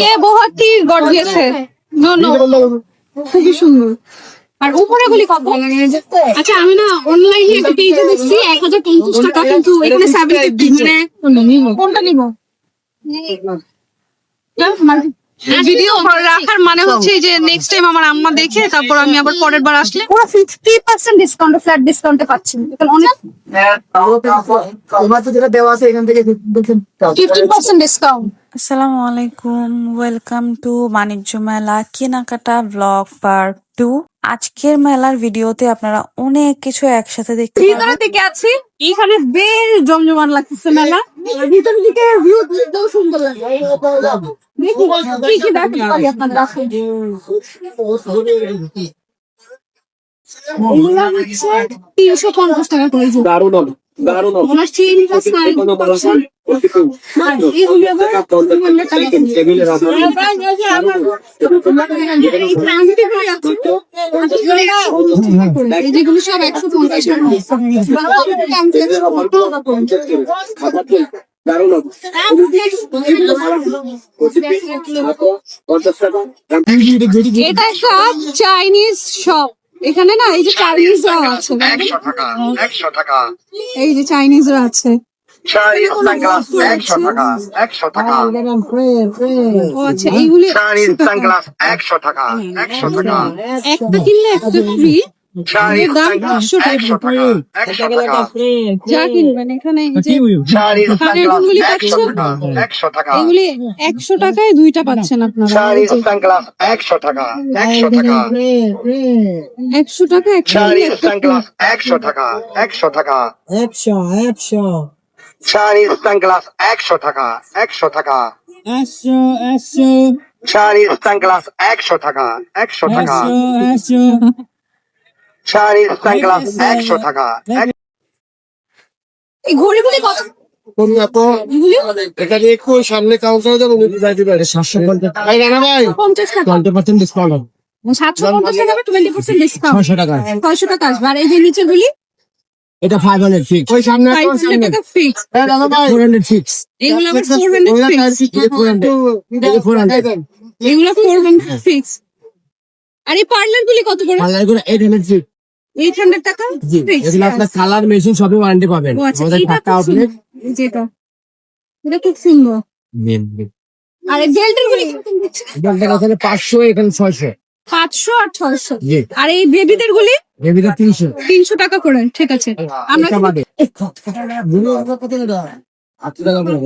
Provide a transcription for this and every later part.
ये बहुत ही गॉर्जियस है। नो नो খুবই সুন্দর। আর উপরে গুলি কত? আচ্ছা আমি না অনলাইনে একটা পেজে দেখছি 1050 টাকা, কিন্তু এখানে 70 মানে কোনটা নিব? ভিডিও রাখার মানে হচ্ছে যে নেক্সট টাইম আমার আম্মা দেখে তারপর আমি আবার পরের বার আসলে পুরো 50% ডিসকাউন্ট, ফ্ল্যাট ডিসকাউন্টে পাচ্ছেন। এখন অনেক তোমার তো যেটা দেওয়া আছে এখান থেকে 50% ডিসকাউন্ট। আসসালামু আলাইকুম, ওয়েলকাম টু বাণিজ্য মেলা কেনাকাটা ব্লগ পার্ট 2। আজকের মেলার ভিডিওতে আপনারা অনেক কিছু একসাথে দেখতে ভিতরের পাবেন। দিকে আছি, এখানে বেশ জমজমান লাগতেছে মেলা। ভিতরের দিকে ভিউ দেখতেও সুন্দর লাগে। দেখি কি কি দেখতে পারি আপনারা। এগুলো হচ্ছে 350 টাকা করে। ওনার চেইন আছে আর এগুলো আবার 200 টাকা কেজি। যেগুলো সব 150 এটা একটা চাইনিজ শপ। এখানে না এই যে চাইনিজরা আছে, 100 টাকা এই যে চাইনিজরা আছে। 100 টাকা ও আচ্ছা, এইগুলি 100 টাকা একটা কিনলে একটা ফ্রি। এর দাম 500 টাকা। যা কিনবেন এখানে এই যে কানের দুলগুলি পাচ্ছেন, 100 টাকা এগুলি 100 টাকায় দুইটা পাচ্ছেন আপনারা। 100 টাকা 100 টাকা 100 টাকা একটা নিলে একটা free। 100 টাকা 100 টাকা 100 সানগ্লাস 100 টাকা 100 টাকা 100 সানগ্লাস 100 টাকা 100 টাকা সানগ্লাস 100 টাকা এই ঘড়িগুলি কত? এখানে একটু সামনে কাউন্টারে যাবো, 750 টাকা। ভাই 50 টাকা, 20% ডিসকাউন্ট হবে। 750 টাকা 20% ডিসকাউন্ট, 600 টাকা। 600 টাকা আসবে। আর এই যে নিচের গুলি এটা 500 ফিক্স। ওই সামনে 500 টাকা ফিক্স। 400 ফিক্স। এগুলো আবার 400 ফিক্স। এগুলো 400 ফিক্স। আর এই পার্লার গুলি কত করে? 800 ফিক্স। 800 টাকা জি, ফিক্স। এগুলো আপনার কালার মেশিন সবই ওয়ারেন্টি পাবেন। ও আচ্ছা, আমাদের এটা ঢাকা খুব আউটলেট। সুন্দর। যেটা এটা খুব সুন্দর। আর এই বেল্টের গুলি কত দিচ্ছে? এখানে 500, এখানে 600। 500 আর 600। জি। আর এই বেবিদের গুলি বেবিটা 300। 300 টাকা করে। ঠিক আছে, আমরা এটা বাদে। 800 টাকা করে।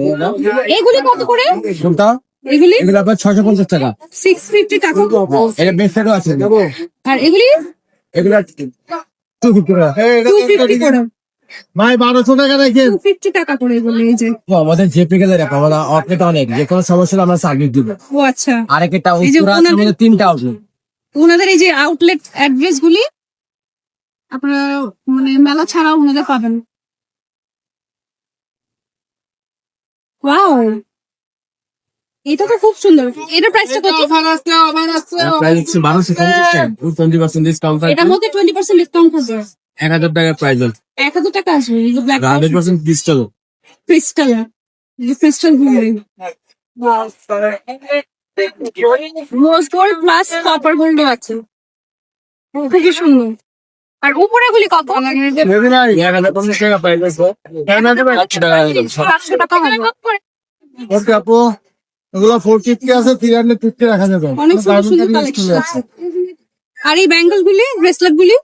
এগুলি কত করে? কোনটা? এগুলি এগুলো আপনার 650 টাকা। 650 টাকা। এটা বেস্ট সাইডও আছে। আর এগুলি এগুলো 250 টাকা। 250 করে। ভাই 1200 টাকা রাখেন। 250 টাকা করে এগুলি। এই যে আমাদের যে পেকে রাখা আমরা আউটলেট অনেক, যে কোনো সমস্যা হলে আমরা সার্ভিস দিব। ও আচ্ছা, আরেকটা এই যে উত্তরা আছে, ওনাদের- আমাদের 3টা আউটলেট। ওনাদের এই যে আউটলেট অ্যাড্রেস গুলি আপনারা মানে মেলা ছাড়াও ওনাদের পাবেন। ওয়াও, এটা তো খুব সুন্দর। এটার প্রাইসটা কত? প্রাইস হচ্ছে 1250 টাকা। 20% ডিসকাউন্ট আছে। এটার মধ্যে 20% ডিসকাউন্ট আছে। 1000 টাকা প্রাইস আছে। 1000 টাকা আসবে। এই যে ব্ল্যাক 100% ডিসকাউন্ট। ক্রিস্টাল, এই যে ক্রিস্টাল গুলি rose gold plus copper gold আছে, খুবই সুন্দর। আর উপরে গুলি কত? 1050 টাকা প্রাইস আছে। 500 টাকা। 500 টাকা হবে। ওকে আপু, এগুলো 450 আছে, 350 রাখা যাবে। অনেক সুন্দর সুন্দর কালেকশন আছে। আর এই ব্যাঙ্গল গুলি, ব্রেসলেট গুলি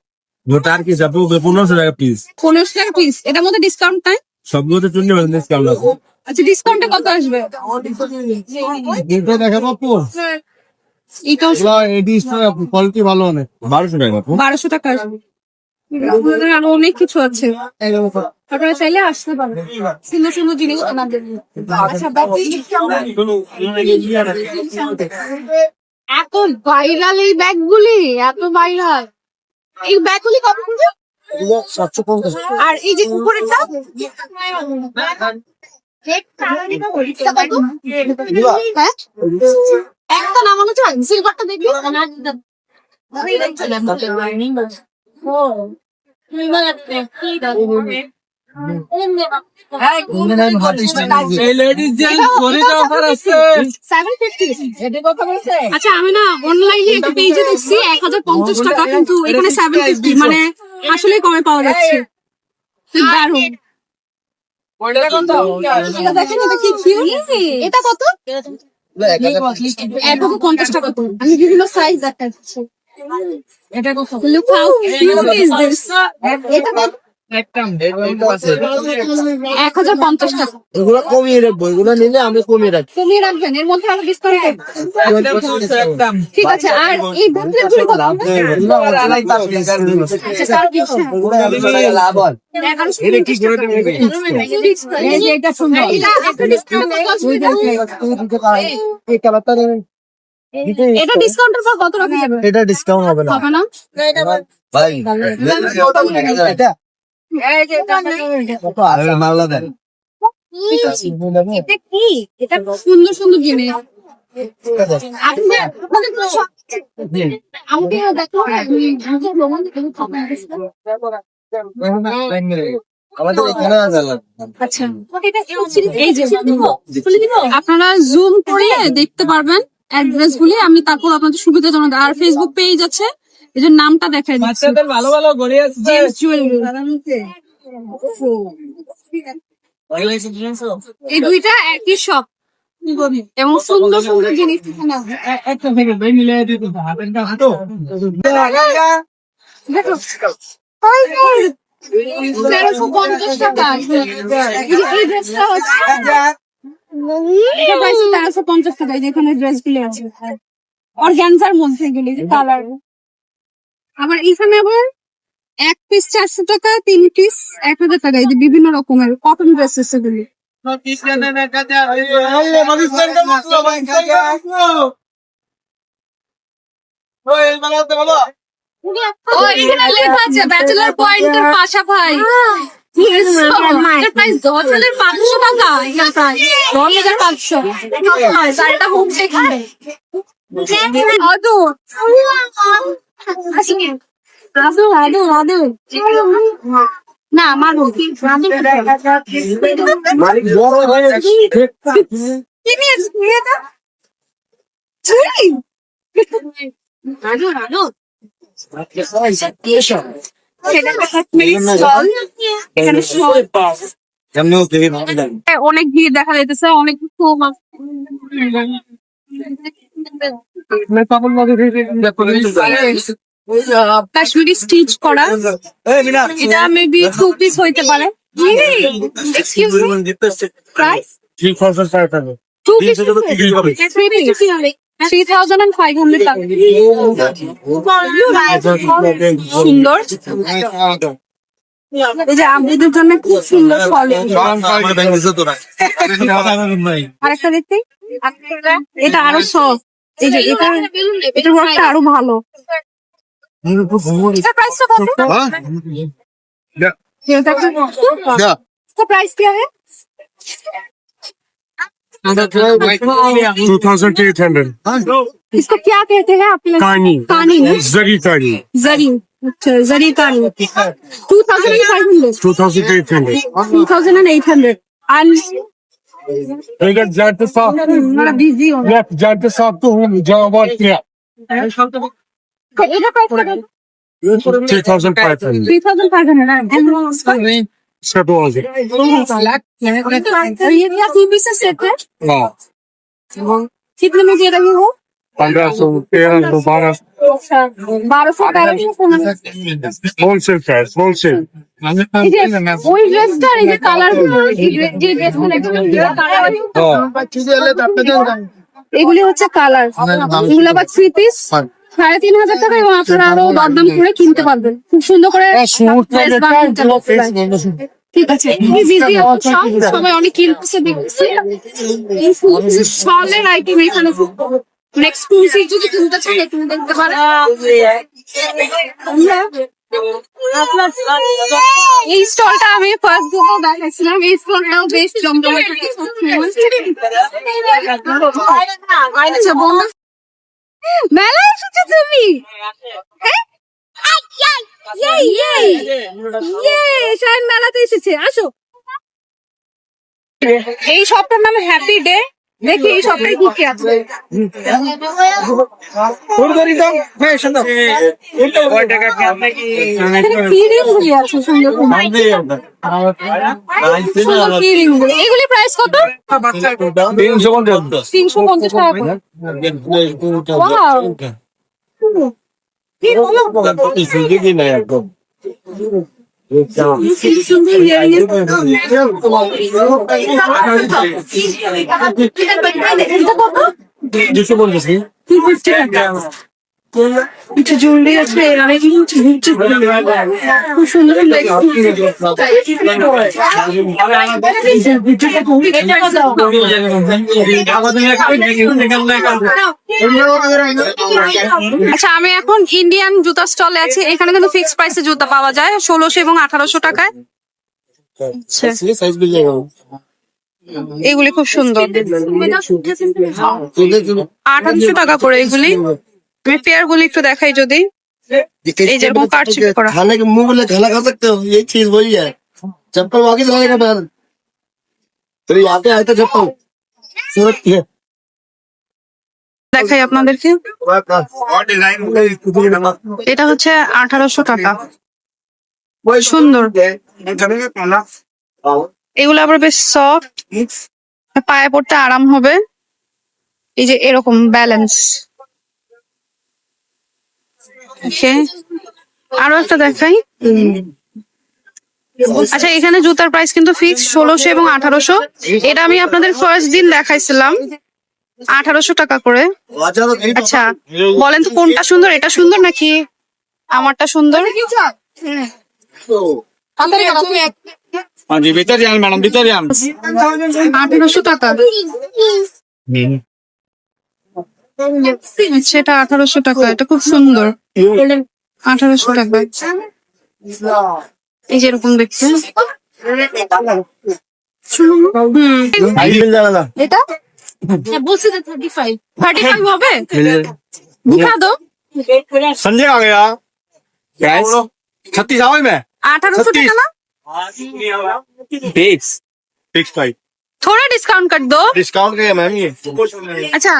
ওটার কি আপু 1500 টাকা পিস। 1500 টাকা পিস। এটার মধ্যে ডিসকাউন্ট নাই? সবগুলোতে 20% ডিসকাউন্ট আছে। আচ্ছা, ডিসকাউন্টে কত আসবে? এটা দেখাবো আপু। এটাও এগুলো 80 টাকা, কোয়ালিটি ভালো অনেক। 1200 টাকা আপু। 1200 টাকা আসবে। আপনাদের আরো অনেক কিছু আছে, আপনারা চাইলে আসতে পারেন। সুন্দর সুন্দর জিনিস আপনাদের। এত ভাইরাল এই ব্যাগ গুলি, এত ভাইরাল এই ব্যাগ গুলি কত করে? 750। আর এই যে উপরেরটা হ্যাঁ? একটা নামানো চান, সিলভারটা দেখবি। আচ্ছা আমি না অনলাইনে একটা পেজে দেখছি 1050 টাকা, কিন্তু এখানে 750, মানে আসলে কমে পাওয়া যাচ্ছে। দারুণ। এটা দেখেন, এটা কি cute? এটা কত? 1050 টাকা। আমি বিভিন্ন সাইজ দেখাচ্ছি। এটা কত? Look how cute is this? এটা কত? 1050 টাকা। এগুলো কমিয়ে রাখবো, এগুলো নিলে আমি কমিয়ে রাখবো। কমিয়ে রাখবেন, এর মধ্যে আরো ডিসকাউন্ট ঠিক আছে। আর এই বুকলেট গুলো কত? আচ্ছা, তার বেশি। এটা সুন্দর। এটা একটা ডিসকাউন্ট কত আসবে? এটা ডিসকাউন্টের পর কত রাখা যাবে? এটা ডিসকাউন্ট হবে না। হবে না? ভাই এটা মামলা দেন। এটা কি? এটা সুন্দর সুন্দর জিনিস। আপনাদের কোনো শখ আছে? আমাকে দেখো, আমাদের এখানে আচ্ছা, এই যে আপনারা জুম করে দেখতে পারবেন অ্যাড্রেস গুলি। আমি তারপর আপনাদের সুবিধা জানাবো। আর ফেসবুক পেজ আছে, এই যে নামটা দেখাই দিচ্ছি, ভালো ভালো গড়ে আছে জেমস জুয়েলারি। এই দুইটা একই শপ এবং সুন্দর সুন্দর জিনিস এখানে আছে। একটা থেকে ভাই মিলে দিতে হবে না তো দেখো 1350 টাকা। এই ড্রেসটা হচ্ছে এটা প্রাইস 1350 টাকা। যেখানে ড্রেস গুলি আছে অর্গানজার মধ্যে গুলি কালার। আবার এখানে আবার এক পিস 400 টাকা, 3 পিস 1000 টাকা। এই যে বিভিন্ন রকমের কটন ড্রেসেস এগুলি। ও এখানে লেখা আছে ব্যাচেলর পয়েন্টের পাশা ভাই। প্রাইস 10,500 টাকা। 10,500। আর এটা হোম সেখানে আদর না মানুষ মালিক বড় হয়ে কি নিয়েছে এটা? অনেক ভিড় দেখা যাইতেছে, অনেক কাশ্মীরি স্টিচ করা। এটা মেবি 2 পিস হইতে পারে। এক্সকিউজ মি, প্রাইস 3,500 3,500 টাকা। সুন্দর। এই যে আব্বুদের জন্য খুব সুন্দর ফল। আরেকটা দেখতে, এটা আরো সফট। এই যে এটা ওয়ার্কটা আরো ভালো। इसका प्राइस तो कौन है? इसका प्राइस क्या है? 2,800 इसको क्या कहते हैं आप लोग? कानी कानी ना? जरी कानी जरी। अच्छा, जरी कानी 2,500 2,800 2,800 and इधर जाते साथ बड़ा बिजी हो गया। लेफ्ट जाते साथ तो हम जवाब क्या इधर प्राइस क्या है? 3,500 3,500 and इसका 2,000 ये क्या 2 पीसेस सेट है? हाँ कितने में दे रही हो? 1,500 1,300 1200 1200 होलसेल प्राइस होलसेल ওই ড্রেসটার এই যে কালার গুলো, যে ড্রেসগুলো এগুলি হচ্ছে কালার। এগুলো আবার 3 পিস 3,500 টাকা এবং আপনারা আরো দরদাম করে কিনতে পারবেন। খুব সুন্দর করে ঠিক আছে। সবাই অনেক কিনতেছে দেখতেছি। শলের আইটেম এখানে এক্সক্লুসিভ, যদি কিনতে চান তুমি দেখতে পারেন। এই স্টলটা আমি ফার্স্ট দিকে দেখাইছিলাম। এই স্টলটাও বেশ জমজমাট। আচ্ছা বন্ধু, মেলা এসেছো তুমি? শাইন মেলাতে এসেছে, আসো। এই শপটার নাম হ্যাপি ডে। দেখি এই শপটায় কি কি আছে। এখানে কি রিংগুলি আছে সুন্দর সুন্দর কি রিংগুলি। এগুলি প্রাইস কত? 350 টাকা করে। Wow! কি হলো? কি সুন্দর ইয়ারিং। এটা কত? 250 টাকা। কিছু জুয়েলারি আছে, আর এগুলো হচ্ছে ভিন্টেজ। খুব সুন্দর আচ্ছা, আমি এখন ইন্ডিয়ান জুতা স্টলে আছি। এখানে কিন্তু ফিক্স প্রাইসে জুতা পাওয়া যায় 1600 এবং 1800 টাকায়। এগুলি খুব সুন্দর, 1800 টাকা করে এগুলি। আমি পেয়ার গুলি একটু দেখাই যদি। এই যেরকম কাটচিপ করা। खाने के मुंह बोले खाना खा सकते हो, यही चीज वही है। चप्पल वाकई लगाएगा पैर, तो यहाँ पे आए थे चप्पल सूरत की है। দেখাই আপনাদেরকে। এটা হচ্ছে 1800 টাকা, সুন্দর। এগুলো আবার বেশ সফট, পায়ে পড়তে আরাম হবে। এই যে এরকম ব্যালেন্স। আরো একটা দেখাই। আচ্ছা, এখানে জুতার প্রাইস কিন্তু ফিক্স 1600 এবং 1800। এটা আমি আপনাদের ফার্স্ট দিন দেখাইছিলাম 1800 টাকা করে। আচ্ছা, বলেন তো কোনটা সুন্দর, এটা সুন্দর নাকি আমারটা সুন্দর? 1800 টাকা। সেটা 1800 টাকা। এটা খুব সুন্দর, 1800 টাকা। এই যে এরকম দেখতে। এটা 35 হবে? दिखा दो। संजय आ गया 36 आवाज में 1800 টাকা না? फिक्स फिक्स प्राइस थोड़ा डिस्काउंट कर दो। डिस्काउंट का है मैम ये, আচ্ছা,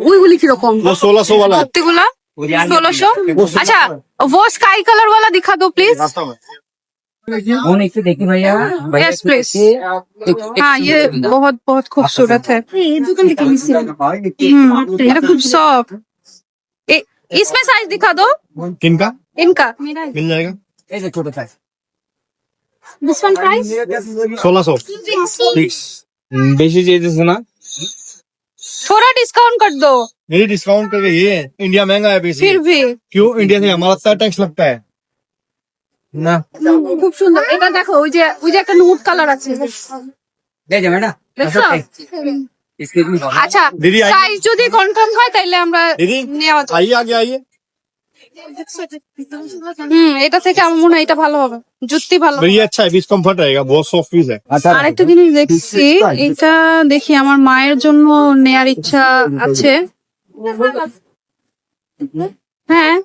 ওইগুলি কিরকম? वो 1600 वाला है। कुर्तीগুলা 1600। अच्छा, वो स्काई कलर वाला दिखा दो प्लीज। रास्ता में देखिए भैया यस प्लीज। हाँ, ये बहुत बहुत खूबसूरत है। এটা খুব সফট। इसमें साइज दिखा दो किनका इनका। मिल जाएगा, ऐसे छोटा size. This one price 1600 fix. बेसी चाहिए सुना थोड़ा डिस्काउंट कर दो। मेरी डिस्काउंट करके ये है, इंडिया महंगा है बेसी। फिर भी क्यों इंडिया से हमारा इतना टैक्स लगता है ना। খুব সুন্দর। এটা দেখো, ওই যে একটা নুট কালার আছে, दे दे मैडम। দেখছো? इसके भी আচ্ছা, दीदी आइए, সাইজ যদি কনফার্ম হয় তাহলে আমরা दीदी নেওয়া যায়। आइए आगे आइए। এটা থেকে আমার মনে হয় এটা ভালো হবে, জুতি ভালো। मेरी ये अच्छा है, पीस कम्फर्ट रहेगा, बहुत सॉफ्ट पीस है। আরেকটা জিনিস দেখছি, এটা দেখি আমার মায়ের জন্য নেয়ার ইচ্ছা আছে। হ্যাঁ,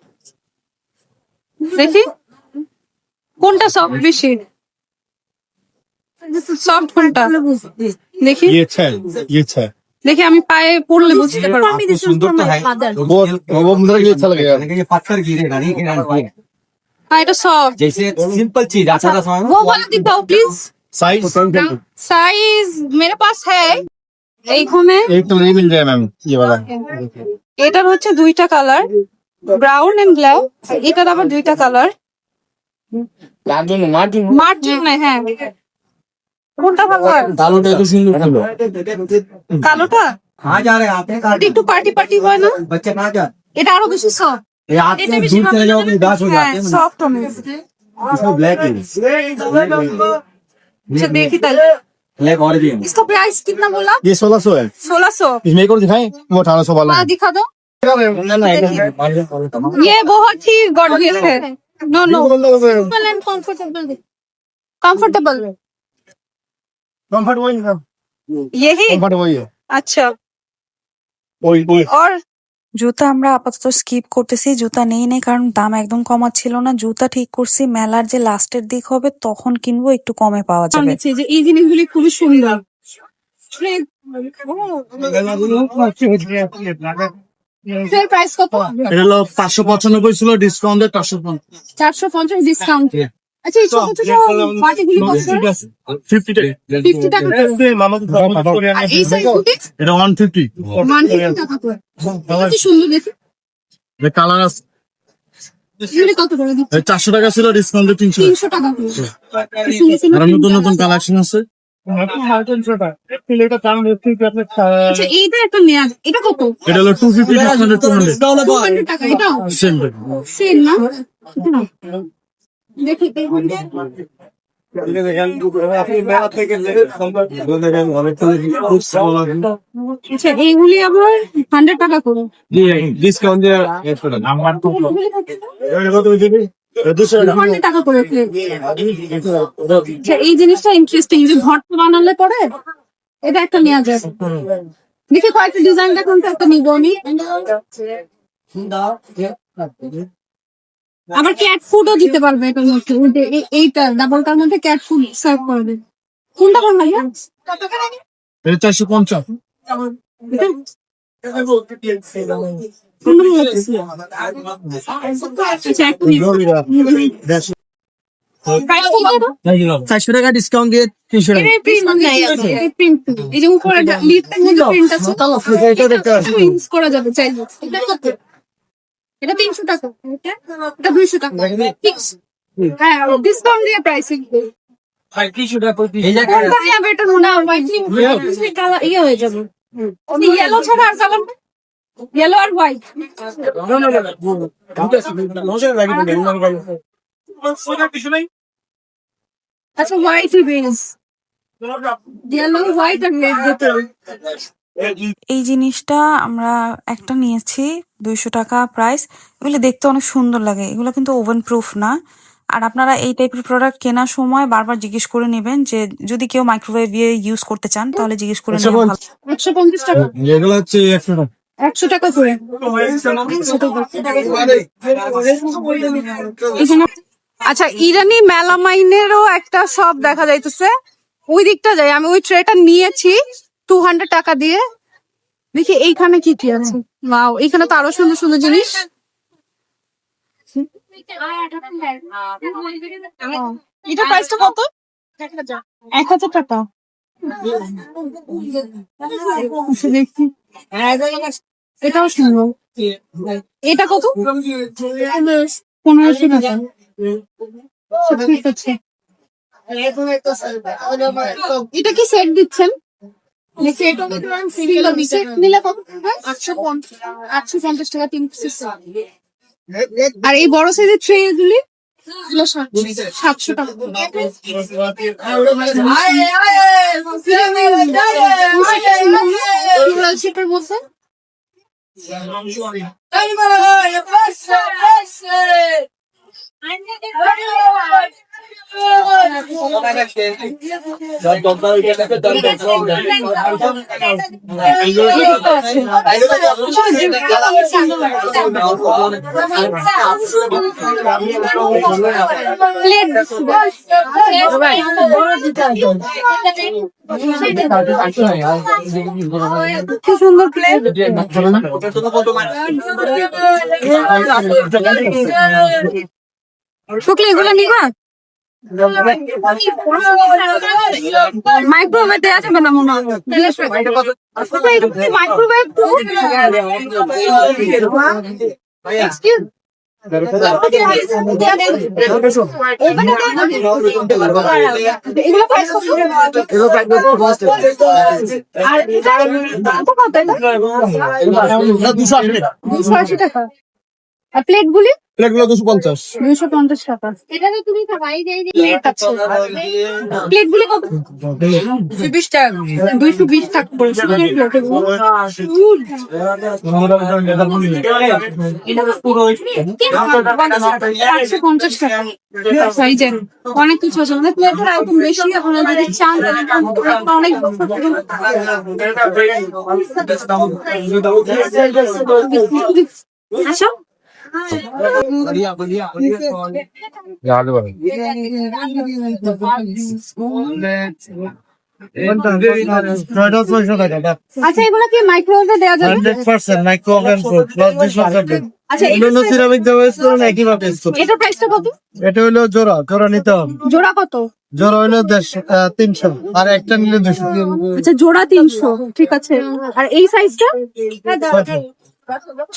দেখি কোনটা সফট বেশি, সফট কোনটা দেখি। ये अच्छा है, ये अच्छा है, দেখি আমি পায়ে পড়লে বুঝতে পারবো। सुंदर तो है, वो मुद्रा के लिए अच्छा लगेगा। लेकिन ये पत्थर गिरेगा नहीं गिरना चाहिए। হ্যাঁ, এটা सॉफ्ट। जैसे सिंपल चीज अच्छा सा सामान वो वाला दिखाओ प्लीज। साइज साइज मेरे पास है এইখানে। एक तो नहीं मिल जाए मैम ये वाला। এটার হচ্ছে দুইটা কালার, ব্রাউন এন্ড ব্ল্যাক। এটার আবার দুইটা কালার, মার্জিন নাই। হ্যাঁ, কোনটা ভালো হয়? दालों तो सुंदर सुंदर। কালোটা? कहाँ जा रहे हैं आप? এটা একটু পার্টি পার্টি হয় না? बच्चे कहाँ जा? এটা আরো বেশি সফট। ये आप এটা বেশি दूर चले जाओगे उदास हो जाते हैं। সফট হবে। इसमें ब्लैक है, अच्छा, देखी ताले। ब्लैक और भी है। इसका प्राइस कितना बोला? ये 1600 है। 1600। इसमें एक और दिखाएं, वो 1800 वाला हाँ, है। दिखा दो। ना ना ये बहुत ही गॉर्जियस है। No no, comfortable. कम्फर्ट वही है, यही? कम्फर्ट वही है। अच्छा, वही वही और জুতা আমরা আপাতত স্কিপ করতেছি, জুতা নেই কারণ দাম একদম কমা ছিল না। জুতা ঠিক করছি মেলার যে লাস্টের দিক হবে তখন কিনবো, একটু কমে পাওয়া যাবে। দেখছি যে এই জিনিসগুলি খুবই সুন্দর। প্রাইস কত? এটা হলো 595 ছিল, ডিসকাউন্টে 450। 450 ডিসকাউন্ট। আচ্ছা এই ছোট ছোট বাটিগুলি কত? 50 টাকা। 50 টাকা করে। আর এই সাইজগুলি এটা 150। 150 টাকা করে। কি সুন্দর দেখি। এটা কালার আছে। এগুলি কত করে দিচ্ছি? 400 টাকা ছিল, ডিসকাউন্টে 300 টাকা। 300 টাকা করে। সুন্দর সুন্দর আর নতুন নতুন কালেকশন আছে। আচ্ছা এইটা একটা নেয়া, এটা কত? এটা হলো 250, ডিসকাউন্টে 200। 200 টাকা। এটাও সেম। সেম না? দেখি আচ্ছা এইগুলি আবার 100 টাকা করে। ডিসকাউন্ট দিয়ে 100 টাকা। 200 টাকা করে। আচ্ছা এই জিনিসটা ইন্টারেস্টিং, যে ঘর বানালে পরে এটা একটা নেওয়া যায়। দেখি কয়েকটা ডিজাইন দেখুন তো, একটা নিবো আমি। আবার ক্যাট ফুডও দিতে পারবে এটার মধ্যে। ওই যে এইটা ডাবলটার মধ্যে ক্যাট ফুড সার্ভ করবে। কোনটা কোন লাগে? এটা 450। এটা? কোনটা ভালো লাগছে? আচ্ছা একটা নিবো। প্রাইস কত এটা? 400 টাকা ডিসকাউন্ট দিয়ে 300 টাকা। এটার print নাই আছে, এটার print নেই। এই যে উপরে লিফটের মধ্যে প্রিন্ট আছে। এটা দেখতে পাচ্ছি। ইউজ করা যাবে চাইলে। এটা কত? এটা 300 টাকা। এটা 200 টাকা। ফিক্স। হ্যাঁ ডিসকাউন্ট দিয়ে প্রাইসিং। কোনটা নিয়ে বেটা মনে হয় হোয়াইট কালার ইয়ে হয়ে যাবে। ইয়েলো ছাড়া আর কালার না? ইয়েলো আর হোয়াইট। আচ্ছা হোয়াইট বেস। ইয়েলো হোয়াইট আর রেড দুটো। এই জিনিসটা আমরা একটা নিয়েছি 200 টাকা প্রাইস। এগুলো দেখতে অনেক সুন্দর লাগে, এগুলো কিন্তু ওভেন প্রুফ না। আর আপনারা এই টাইপের প্রোডাক্ট কেনার সময় বারবার জিজ্ঞেস করে নেবেন, যে যদি কেউ মাইক্রোওয়েভ ইউজ করতে চান তাহলে জিজ্ঞেস করে নেওয়া ভালো। 150 টাকা। এগুলো হচ্ছে 100 টাকা। 100 টাকা করে। এখানে আচ্ছা ইরানি মেলামাইনেরও একটা শপ দেখা যাইতেছে, ওই দিকটা যাই। আমি ওই ট্রেটা নিয়েছি 200 টাকা দিয়ে। দেখি এইখানে কি কি আছে। ওয়াও এইখানে তো আরো সুন্দর সুন্দর জিনিস। এটা প্রাইসটা কত? 1000 টাকা। দেখি এটাও সুন্দর। এটা কত? 1500 টাকা। ঠিক আছে। এটা কি সেট দিচ্ছেন? সেট নিলে কত? 850 টাকা 3 পিস। আর এই বড় সাইজের ট্রে গুলি 700 টাকা। শিপের মধ্যে কি সুন্দর প্লেট। শুকলে এগুলো নিবা? মাইক্রোওয়েভ দেওয়া যাবে না মনে হয়। মাইক্রোওয়েভ আর 280 টাকা। আর প্লেট গুলি এগুলো 250 250 টাকা। এটা তো তুমি খাবা, এই যে প্লেট আছে। প্লেট গুলো কত? 220 টাকা। 220 টাকা পড়ছে প্লেট গুলো। 450 টাকা। সাইজের অনেক কিছু আছে। আমাদের প্লেটের আইটেম বেশি, আপনারা যদি চান অনেক আচ্ছা আচ্ছা, এগুলো কি মাইক্রোওয়েভে দেওয়া যাবে? 100% মাইক্রোওভেন ফুড প্লাস ডিসঅ্যাডভান্টেজ। আচ্ছা, অন্যান্য সিরামিক দেওয়া ইউজ করুন একই ভাবে ইউজ করুন। এটা প্রাইসটা কত? এটা হলো জোড়া নিতে হবে। জোড়া কত? জোড়া হলো 300 আর একটা নিলে 200। আচ্ছা, জোড়া 300, ঠিক আছে। আর এই সাইজটা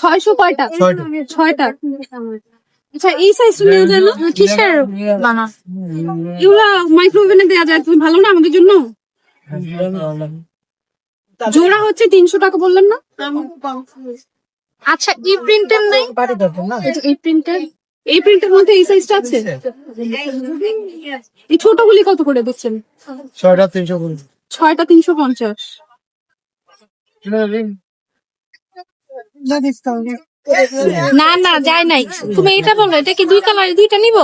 600 কয়টা? 6টা। আচ্ছা, এই সাইজটা নিয়ে যায় না? কিসের বানা? এগুলা মাইক্রোওভেনে দেওয়া যায়, তুমি ভালো না আমাদের জন্য? জোড়া হচ্ছে 300 টাকা বললেন না? আচ্ছা, এই প্রিন্টের নাই? এই প্রিন্টের, এই প্রিন্টের মধ্যে এই সাইজটা আছে? এই ছোটগুলি কত করে দিচ্ছেন? 6টা 350। 6টা 350। না না যায় নাই, তুমি এটা বলো, এটা কি দুই কালার, দুইটা নিব?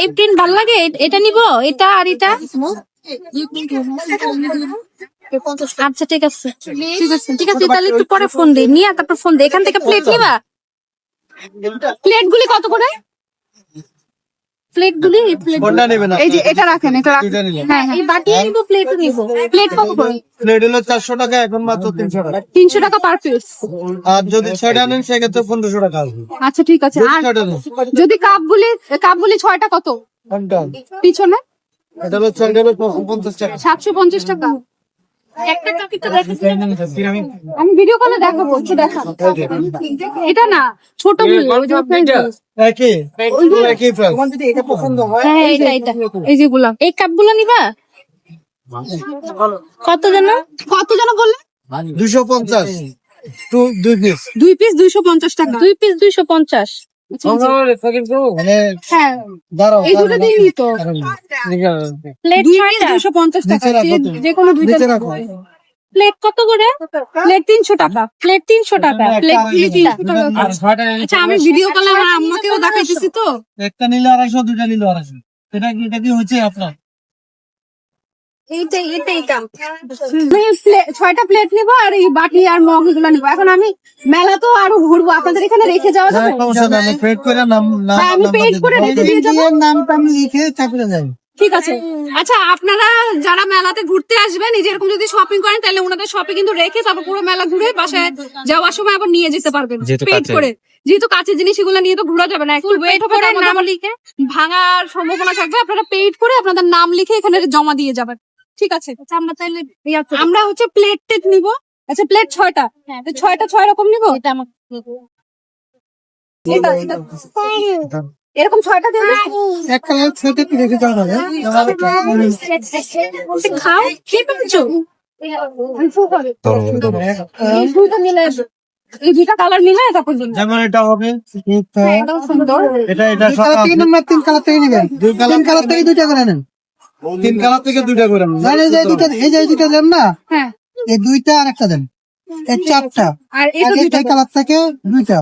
এই প্রিন্ট ভাল লাগে, এটা নিব, এটা আর এটা। আচ্ছা ঠিক আছে ঠিক আছে, তাহলে একটু পরে ফোন দিই, নিয়ে তারপর ফোন দিই। এখান থেকে প্লেট নিবা? প্লেট গুলি কত করে? প্লেট গুলি কোনটা নেবেন এই যে এটা রাখেন, এটা রাখেন। দুইটা নিলাম। হ্যাঁ, এই বাটি নিব, প্লেট নিব। প্লেট কত করে? প্লেট হলো 400 টাকা, এখন মাত্র 300 টাকা। 300 টাকা পার পিস। আর যদি 6টা নেন সেক্ষেত্রে 1500 টাকা আসবে। আচ্ছা ঠিক আছে। আর 6টা নেন। যদি কাপগুলি 6টা কত? কোনটা? পিছনে এটা হলো 6টা হলো 50 টাকা। 750 টাকা। একটা কাপি তো দেখো। আমি ভিডিও কলে দেখাবো, একটু দেখাবো। এটা না, ছোট গুলি, ওই যে একই একই প্রাইস। হ্যাঁ এটা এটা, এই যেগুলা। এই কাপগুলো নিবা? কত জানো? কত যেন বললে? 250 2 পিস। 2 পিস 250 টাকা। 2 পিস 250। মানে হ্যাঁ, দাঁড়াও এই দুটো দিয়ে নিত। প্লেট 2 পিস 6টা। 250 টাকা। নিচে রাখো তুমি। যে কোনো দুইটা নিচে রাখো। প্লেট কত করে? প্লেট 300 টাকা। প্লেট 300 টাকা। প্লেট 300 টাকা। আচ্ছা, আমি ভিডিও কলে আমার আম্মাকেও দেখাইতেছি তো। একটা নিলে 250, দুইটা নিলে 250। এটা কি হচ্ছে আপনার? এইটাই কাম। আমি 6টা প্লেট নিবো, আর এই বাটি আর মগ এগুলো নিবো। এখন আমি মেলা তো আরো ঘুরবো, আপনাদের এখানে রেখে যাওয়া যাবে? সমস্যা নাই, আমি পেড করে নাম হ্যাঁ, আমি পেড করে রেখে দিয়ে যাবো। নামটা আমি লিখে তারপরে যাই। ঠিক আছে। আচ্ছা, আপনারা যারা মেলাতে ঘুরতে আসবেন, এই যে এরকম যদি শপিং করেন, তাহলে ওনাদের শপে কিন্তু রেখে তারপর পুরো মেলা ঘুরে বাসায় যাওয়ার সময় আবার নিয়ে যেতে পারবেন পেড করে। যেহেতু কাছের জিনিস এগুলো নিয়ে তো ঘোরা যাবে না, ফুল ওয়েট হবে, নাম লিখে ভাঙার সম্ভাবনা থাকবে। আপনারা পেড করে আপনাদের নাম লিখে এখানে জমা দিয়ে যাবেন। ঠিক আছে। আমরা তাহলে আমরা হচ্ছে প্লেট টেট নিবো। আচ্ছা, প্লেট 6টা, 6টা 6 রকম নিবো। এটা আমার এরকম 6টা দিয়ে দেন। এক কালার ছোট একটু রেখে যাওয়া যাবে। খাও, খেয়ে পেয়েছো? এই দুইটা মিলে, এই দুইটা কালার মিলে তারপর দিন। যেমন এটা হবে একদম সুন্দর। এটা তিন কালার থেকে নিবেন। তিন কালার থেকে দুইটা করে নেন। 3 কালার থেকে 2টা করে নেন। এই যে দুইটা দেন না, হ্যাঁ, এই 2টা আর একটা দেন, এই 4টা। আর এই তো আগে দুইটা এই কালার থেকে 2টা।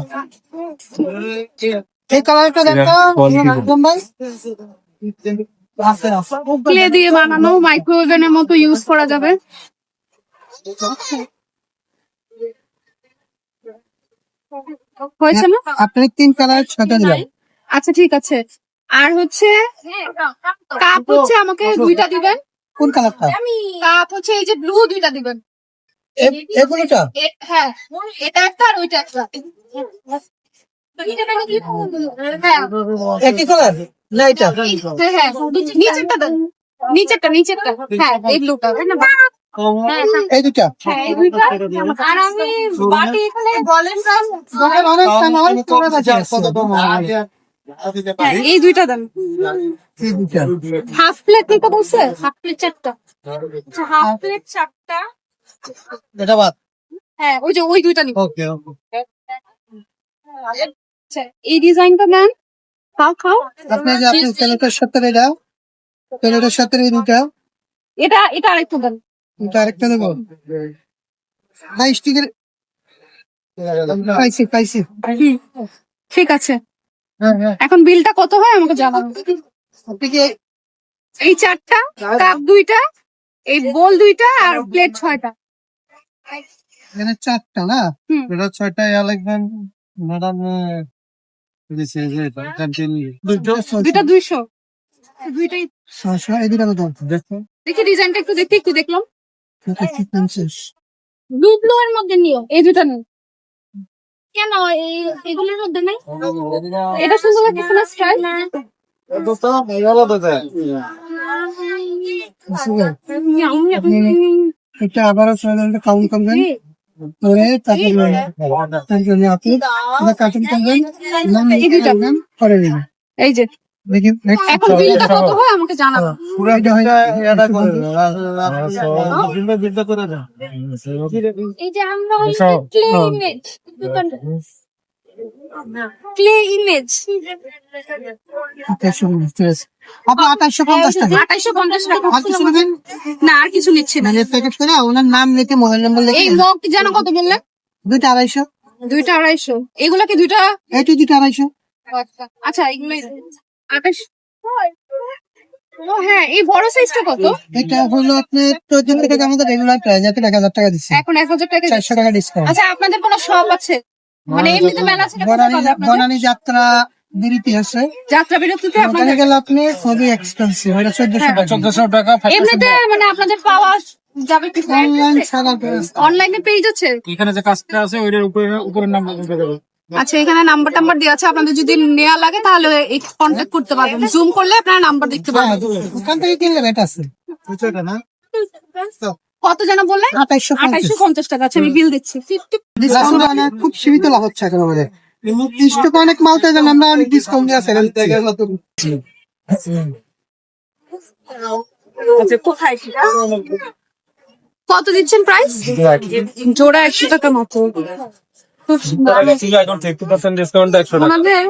এই কালারটা দেন তো একদম ভাই। ক্লে দিয়ে বানানো, মাইক্রোওভেনের মতো ইউজ করা যাবে। হয়েছে না? আপনি 3 কালার 6টা দিলাম। আচ্ছা ঠিক আছে। আর হচ্ছে কাপ হচ্ছে আমাকে 2টা দিবেন। কোন কালারটা? কাপ হচ্ছে এই যে ব্লু 2টা দিবেন। এগুলোটা হ্যাঁ, এটা একটা আর ওইটা একটা। হ্যাঁ একই কালার না এটা? হ্যাঁ, নিচেরটা দেন। নিচেরটা হ্যাঁ, এই ব্লুটা। এই দুটা। হ্যাঁ, এই দুইটা। আর আমি বাটি এখানে বলেন হ্যাঁ, এই দুইটা দেন। এই দুটা। হাফ প্লেট নিতে বলছে? হাফ প্লেট 4টা। আচ্ছা, হাফ প্লেট 4টা। এটা বাদ। হ্যাঁ, ওই যে ওই দুইটা নিব। ওকে ওকে। আচ্ছা এই ডিজাইনটা নেন, খাও খাও। আপনার যে আপনি প্লেটের সাথে এটা প্লেটের সাথে এই দুটা এটা এটা আরেকটু দেন। এটা আরেকটা দেবো না স্টিকের পাইছি পাইছি ঠিক আছে, হ্যাঁ হ্যাঁ এখন বিলটা কত হয় আমাকে জানাবেন। আপনি কি এই 4টা কাপ 2টা, এই বোল 2টা আর প্লেট 6টা। এখানে 4টা না হুম। এটা 6টা ইয়া লাগবেন ম্যাডাম দুইটা 200, দুইটাই। 600 এই দুটা কত দেখো দেখি ডিজাইনটা একটু দেখতে, একটু দেখলাম। 50 ব্লু এর মধ্যে নিও। এই দুটা নেন। কেন এগুলোর মধ্যে নাই? এটা সুন্দর লাগছে না স্টাইল? এটা আবারও কাউন্ট করবেন করে তারপরে আপনি এটা কাটিং করবেন নাম লিখে দেবেন করে দিবেন এই যে দেখি এখন বিলটা কত হয় আমাকে জানাবেন। পুরো এটা হয় এটা করে এই যে আমরা ক্লে ইমেজ, ক্লে ইমেজ আপনি 2850 টাকা 2850 টাকা। আর কিছু নেবেন না আর কিছু নিচ্ছি না। মানে প্যাকেট করে ওনার নাম লিখে মোবাইল নাম্বার লিখে এই মগ যেন কত বললেন? দুইটা 250 দুইটা 250। এগুলা কি দুইটা? এইটা দুইটা 250 আচ্ছা এগুলোই 28। ও হ্যাঁ, এই বড় সাইজটা কত? এটা হলো আপনার 14 থেকে আমাদের রেগুলার প্রাইস আছে 1000 টাকা দিচ্ছি এখন 1000 টাকা। 400 টাকা ডিসকাউন্ট আচ্ছা আপনাদের কোনো শপ আছে? মানে এমনিতে মেলা ছিল বনানী যাত্রা বিরতি আছে যাত্রা বিরতিতে ওখানে আপনাদের গেলে আপনি খুবই এক্সপেন্সিভ এটা 1400 টাকা এমনিতে মানে আপনাদের পাওয়া যাবে কি? অনলাইন ছাড়া অনলাইনে পেজ আছে? এখানে যে কাজটা আছে ওইটার উপরের নাম্বার দিতে দেবো। আচ্ছা এখানে নাম্বার টাম্বার দেওয়া আছে, আপনাদের যদি নেওয়া লাগে তাহলে কন্ট্যাক্ট করতে পারবেন। জুম করলে আপনারা নাম্বার দেখতে পারবেন। ওখান থেকে কিনলে রেট আছে বুঝছো না কত যেন বললেন? 2850 টাকা। আচ্ছা আমি বিল দিচ্ছি। ডিসকাউন্ট মানে খুব সীমিত লাভ হচ্ছে এখন আমাদের স্টক অনেক মাল তো জানেন আমরা অনেক ডিসকাউন্ট দিয়ে সেল আচ্ছা কোথায় সেটা? কত দিচ্ছেন প্রাইস? জোড়া 100 টাকা মতো। খুব সুন্দর। এখন 50% ডিসকাউন্ট 100 টাকা। আমাদের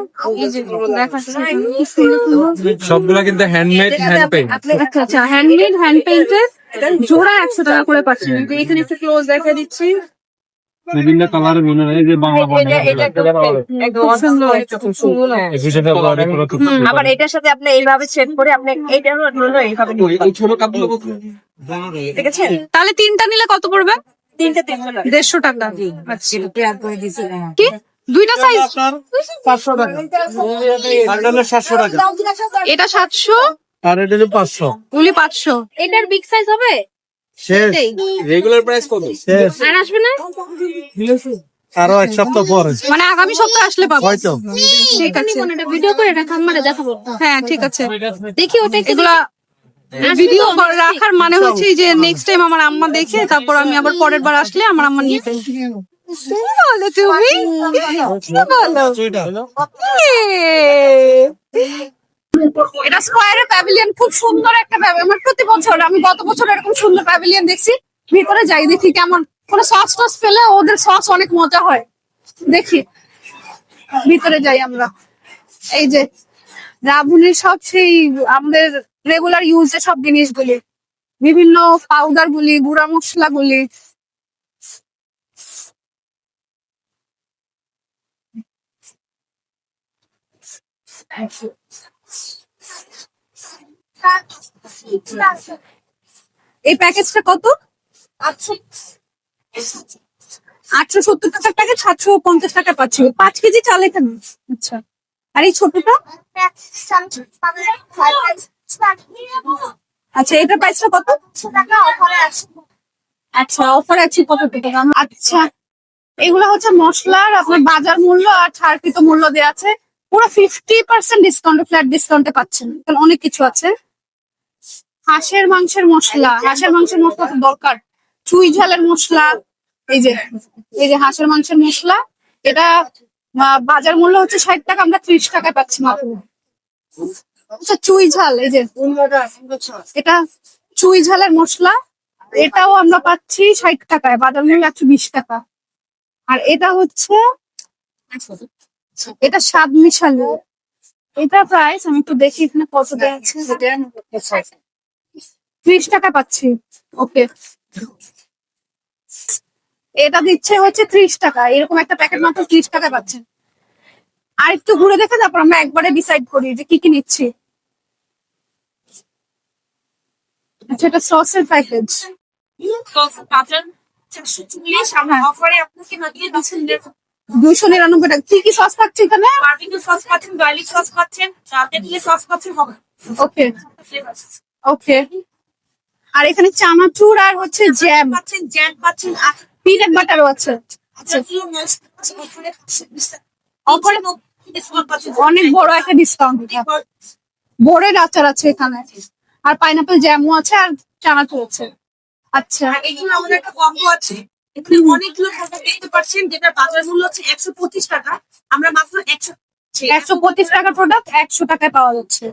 এই যে দেখাচ্ছে কি সুন্দর। সবগুলা কিন্তু হ্যান্ডমেড হ্যান্ড পেইন্ট। আচ্ছা আচ্ছা হ্যান্ডমেড হ্যান্ড পেইন্টেড জোড়া 100 টাকা করে পাচ্ছেন। এখানে একটু ক্লোজ দেখা দিচ্ছি। বিভিন্ন কালারের বিভিন্ন এই যে বাংলা আবার এটার সাথে আপনি এইভাবে সেট করে আপনি এইটা হলো এইভাবে ছোট কাপগুলো ঠিক আছে। তাহলে 3টা নিলে কত পড়বে? 300 টাকা 150 টাকা। আচ্ছা কি দুইটা সাইজ? 500 টাকা আর হলো 700 টাকা এটা 700 আর এটা হলো 500 গুলি 500। এটার বিগ সাইজ হবে? শেষ রেগুলার প্রাইস কত? শেষ আর আসবে না? আরো এক সপ্তাহ পরে মানে আগামী সপ্তাহে আসলে পাবো। হয়তো ঠিক আছে এটা ভিডিও করে এটা খামারে দেখাবো। হ্যাঁ ঠিক আছে। দেখি ওটা কি এগুলা ভিডিও রাখার মানে হচ্ছে যে নেক্সট টাইম আমার আম্মা দেখে তারপর আমি আবার পরের বার আসলে আমার আম্মা নিয়ে ফেলবে। বলো তুমি কি বলো? এটা স্কয়ারের প্যাভিলিয়ন, খুব সুন্দর একটা প্যাভিলিয়ন। আমার প্রতি বছর আমি গত বছর এরকম সুন্দর প্যাভিলিয়ন দেখছি। ভিতরে যাই দেখি কেমন কোন সস টস পেলে ওদের সস অনেক মজা হয়। দেখি ভিতরে যাই আমরা। এই যে রাবণের সব সেই আমাদের রেগুলার ইউজের সব জিনিসগুলি, বিভিন্ন পাউডার গুলি, গুঁড়া মশলা গুলি। এই প্যাকেজটা কত? 870 টাকার প্যাকেজ 750 টাকা পাচ্ছি। 5 কেজি চাল এখানে। আচ্ছা আর এই ছোটটা? আচ্ছা এটার প্রাইসটা কত? আচ্ছা অফার আছে কত টাকা? আচ্ছা এগুলো হচ্ছে মশলার আপনার বাজার মূল্য আর ছাড়কৃত মূল্য দেওয়া আছে। পুরো 50% ডিসকাউন্টে, ফ্ল্যাট ডিসকাউন্টে পাচ্ছেন। এখানে অনেক কিছু আছে। হাঁসের মাংসের মশলা, হাঁসের মাংসের মশলা তো দরকার। চুই ঝালের মশলা, এই যে হাঁসের মাংসের মশলা, এটা বাজার মূল্য হচ্ছে 60 টাকা, আমরা 30 টাকায় পাচ্ছি মাত্র। আচ্ছা চুই ঝাল, এই যে এটা চুই ঝালের মশলা, এটাও আমরা পাচ্ছি 60 টাকায়, বাজার মূল্য 120 টাকা। আর এটা হচ্ছে এটা স্বাদ মিশালি। এটা প্রাইস আমি একটু দেখি এখানে কত দেওয়া আছে। 30 টাকা পাচ্ছি। ওকে, এটা দিচ্ছে হচ্ছে 30 টাকা, এরকম একটা প্যাকেট মাত্র 30 টাকা পাচ্ছেন। আর একটু ঘুরে দেখে তারপর আমরা একবারে ডিসাইড করি যে কি কি নিচ্ছি। আচ্ছা, এটা সসের প্যাকেজ। সস পাচ্ছেন 440, আমরা অফারে আপনাকে মাত্র 299 টাকা। কি কি সস থাকছে এখানে? বারবিকিউ সস পাচ্ছেন, গার্লিক সস পাচ্ছেন, তেঁতুলের সস পাচ্ছেন, হবে ওকে ফ্লেভার ওকে। আর এখানে চানাচুর আর হচ্ছে জ্যাম পাচ্ছেন, জ্যাম পাচ্ছেন, পিনাট বাটারও আছে। আচ্ছা অফারে ডিসকাউন্ট পাচ্ছেন অনেক বড় একটা ডিসকাউন্ট। বোরের আচার আছে এখানে, আর পাইনাপেল জ্যামও আছে, আর চানাচুর আছে। আচ্ছা, আর এখানে আমাদের একটা কম্বো আছে, এখানে অনেকগুলো খাবার দেখতে পাচ্ছেন, যেটা বাজার মূল্য হচ্ছে 125 টাকা, আমরা মাত্র 125 টাকার প্রোডাক্ট 100 টাকায় পাওয়া যাচ্ছে।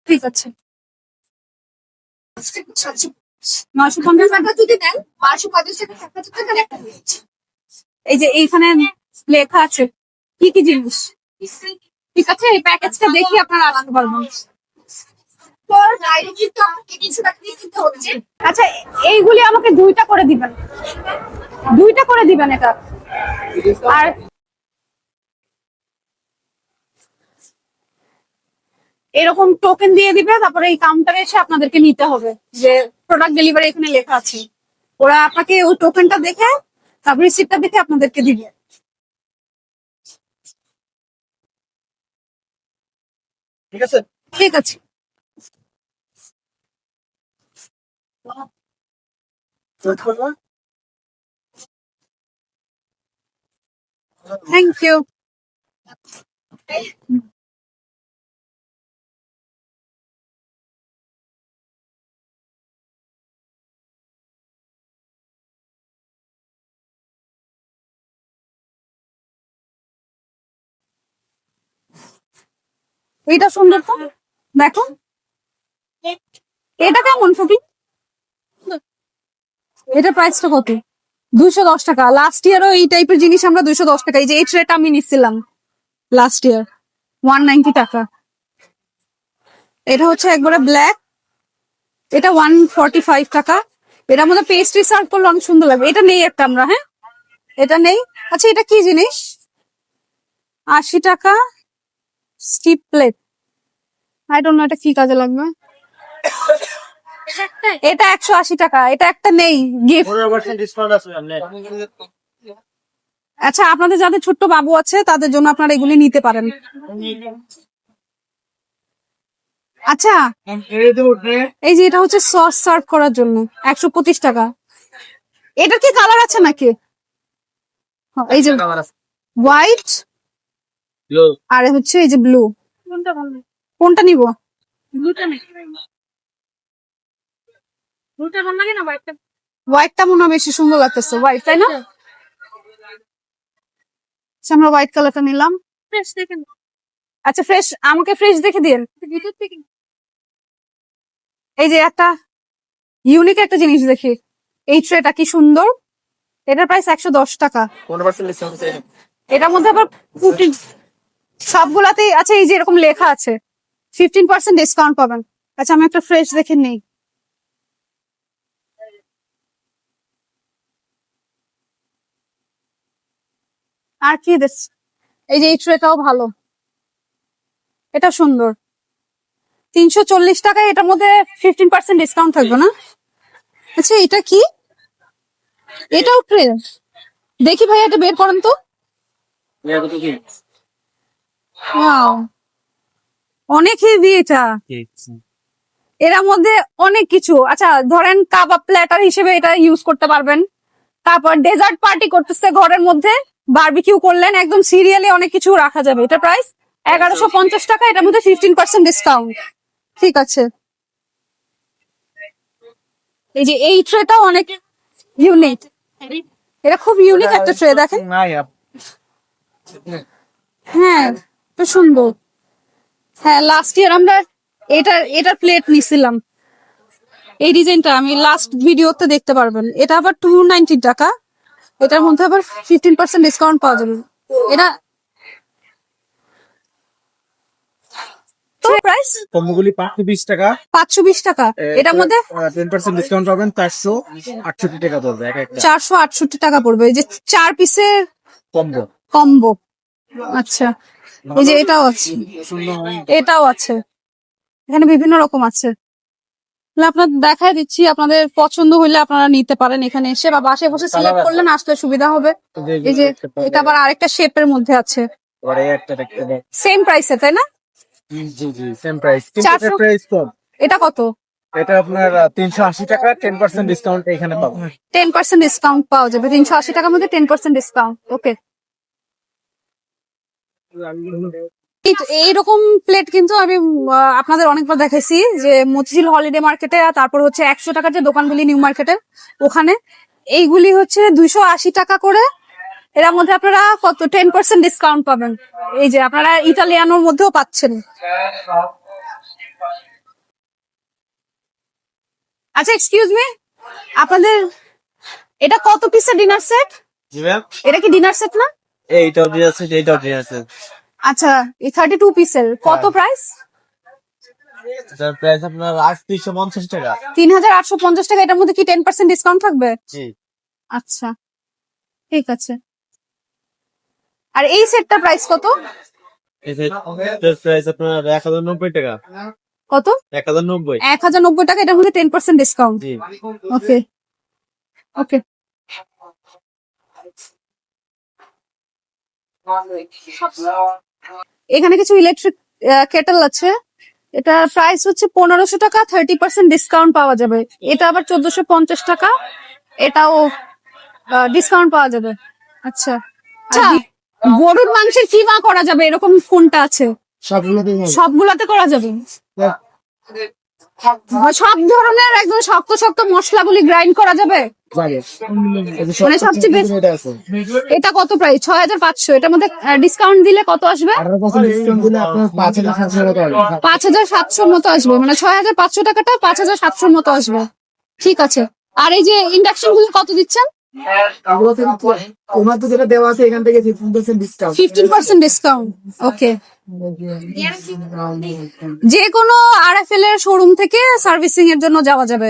ঠিক আছে, 950 টাকা যদি দেন 1250 টাকার একটা দিচ্ছি। এই যে এইখানে লেখা আছে কি কি জিনিস। ঠিক আছে, এই প্যাকেজটা দেখি আপনারা আলাদা পারবেন। আচ্ছা, এইগুলি আমাকে 2টা করে দিবেন, 2টা করে দিবেন এটা। আর এরকম টোকেন দিয়ে দিবে, তারপরে এই কাউন্টারে এসে আপনাদেরকে নিতে হবে যে প্রোডাক্ট ডেলিভারি এখানে লেখা আছে। ওরা আপনাকে ওই টোকেনটা দেখে তারপর রিসিপ্টটা দেখে আপনাদেরকে দিবে। ঠিক আছে। ঠিক আছে, থ্যাংক ইউ। এটা সুন্দর তো, দেখো এটা কেমন ফুটি? এটা প্রাইসটা কত? 210 টাকা। লাস্ট ইয়ারও এই টাইপের জিনিস আমরা 210 টাকা, এই যে এই ট্রেটা আমি নিচ্ছিলাম লাস্ট ইয়ার 190 টাকা। এটা হচ্ছে একবারে ব্ল্যাক, এটা 145 টাকা। এটার মধ্যে পেস্ট্রি সার্ভ করলে অনেক সুন্দর লাগবে। এটা নেই একটা আমরা, হ্যাঁ এটা নেই। আচ্ছা, এটা কি জিনিস? 80 টাকা স্টিপ প্লেট। আই ডোন্ট নো এটা কি কাজে লাগবে। এটা 180 টাকা। এটা একটা নেই, গিফট। 15% ডিসকাউন্ট আছে আপনি। আচ্ছা, আপনাদের যাদের ছোট্ট বাবু আছে তাদের জন্য আপনারা এগুলি নিতে পারেন। আচ্ছা, এই যে এটা হচ্ছে সস সার্ভ করার জন্য 125 টাকা। এটা কি কালার আছে নাকি? এই যে হোয়াইট আর হচ্ছে এই যে ব্লু। কোনটা নিব? হোয়াইটটা মনে হয় বেশি সুন্দর লাগতেছে, হোয়াইট, তাই না? আচ্ছা, আমরা হোয়াইট কালারটা নিলাম। আচ্ছা, ফ্রেশ, আমাকে ফ্রেশ দেখে দিন। এই যে একটা ইউনিক একটা জিনিস দেখি, এই ট্রেটা কি সুন্দর। এটার প্রাইস 110 টাকা। 15% ডিসকাউন্ট আছে। এটার মধ্যে আবার সবগুলাতেই আছে এই যে এরকম লেখা আছে 15% ডিসকাউন্ট পাবেন। আচ্ছা, আমি একটা ফ্রেশ দেখে নেই। আর কি দেখছি, এই যে এই ট্রেটাও ভালো, এটা সুন্দর। 340 টাকায় এটার মধ্যে 15% ডিসকাউন্ট থাকবে না? আচ্ছা, এটা কি? এটাও ট্রে। দেখি ভাই, এটা বের করেন তো। ওয়াও, অনেক হেভি এটা। এর মধ্যে অনেক কিছু। আচ্ছা, ধরেন কাবাব প্ল্যাটার হিসেবে এটা ইউজ করতে পারবেন। তারপর ডেজার্ট পার্টি করতেছে ঘরের মধ্যে, বারবিকিউ করলেন, একদম সিরিয়ালি অনেক কিছু রাখা যাবে। এটা প্রাইস 1150 টাকা। এটার মধ্যে 15% ডিসকাউন্ট। ঠিক আছে, এই যে এই ট্রেটাও অনেক ইউনিক। এটা খুব ইউনিক একটা ট্রে, দেখেন। হ্যাঁ, তো সুন্দর। হ্যাঁ, লাস্ট ইয়ার আমরা এটার প্লেট নিছিলাম। এই ডিজাইনটা আমি লাস্ট ভিডিওতে দেখতে পারবেন। এটা আবার 290 টাকা। এটার মধ্যে আবার 15% ডিসকাউন্ট পাওয়া যাবে। এটা প্রাইস? কম্বোগুলি 520 টাকা। 520 টাকা। এটার মধ্যে 10% ডিসকাউন্ট পাবেন, 468 টাকা পড়বে এক একটা 468 টাকা পড়বে। এই যে 4 পিসের কম্বো। কম্বো। আচ্ছা, এই যে এটাও আছে, এটাও আছে, এখানে বিভিন্ন রকম আছে। তাহলে আপনার দেখাই দিচ্ছি, আপনাদের পছন্দ হইলে আপনারা নিতে পারেন এখানে এসে, বা বাসায় বসে সিলেক্ট করলেন, আসলে সুবিধা হবে। এই যে এটা আবার আরেকটা শেপের মধ্যে আছে, পরে একটা দেখতে দেখ। সেম প্রাইসে, তাই না? জি জি সেম প্রাইস, কিন্তু 400 এটার প্রাইস কম। এটা কত? এটা আপনার 380 টাকা, 10% ডিসকাউন্ট এখানে পাবেন। 10% ডিসকাউন্ট পাওয়া যাবে 380 টাকার মধ্যে 10% ডিসকাউন্ট। ওকে, এইরকম প্লেট কিন্তু আমি আপনাদের অনেকবার দেখাইছি, যে মতিঝিল হলিডে মার্কেটে, তারপর হচ্ছে 100 টাকার যে দোকানগুলি নিউ মার্কেটে ওখানে, এইগুলি হচ্ছে 280 টাকা করে। এর মধ্যে আপনারা কত 10% ডিসকাউন্ট পাবেন। এই যে আপনারা ইটালিয়ানোর মধ্যেও পাচ্ছেন। আচ্ছা, এক্সকিউজ মি, আপনাদের এটা কত পিসের ডিনার সেট? জি ম্যাম, এটা কি ডিনার সেট না? এইটাও দিয়ে আছে, এইটাও দিয়ে আছে। আচ্ছা, এই 32 পিসের কত প্রাইস? এটার প্রাইস আপনার 850 টাকা। 3850 টাকা। এটার মধ্যে কি 10% ডিসকাউন্ট থাকবে? জি। আচ্ছা, ঠিক আছে। আর এই সেটটা প্রাইস কত? এটার প্রাইস আপনার 1090 টাকা। কত? 1090। 1090 টাকা। এটার মধ্যে 10% ডিসকাউন্ট। জি। ওকে ওকে। এখানে কিছু ইলেকট্রিক কেটল আছে, এটা প্রাইস হচ্ছে 1500 টাকা, 30% ডিসকাউন্ট পাওয়া যাবে। এটা আবার 1450 টাকা, এটাও ডিসকাউন্ট পাওয়া যাবে। আচ্ছা আচ্ছা, গরুর মাংসের কিমা করা যাবে এরকম কোনটা আছে? সবগুলোতে করা যাবে। সব ধরনের একদম শক্ত শক্ত মশলাগুলি গ্রাইন্ড করা যাবে, মানে সবচেয়ে বেশি। এটা কত প্রাইস? 6500। এটার মধ্যে ডিসকাউন্ট দিলে কত আসবে? 5700 মতো আসবে, মানে 6500 টাকাটা 5700 মতো আসবে। ঠিক আছে। আর এই যে ইন্ডাকশন গুলো কত দিচ্ছেন? তোমার তো যেটা দেওয়া আছে এখান থেকে 15% ডিসকাউন্ট। 15% ডিসকাউন্ট। ওকে। যে কোনো আরএফএল এর শোরুম থেকে সার্ভিসিং এর জন্য যাওয়া যাবে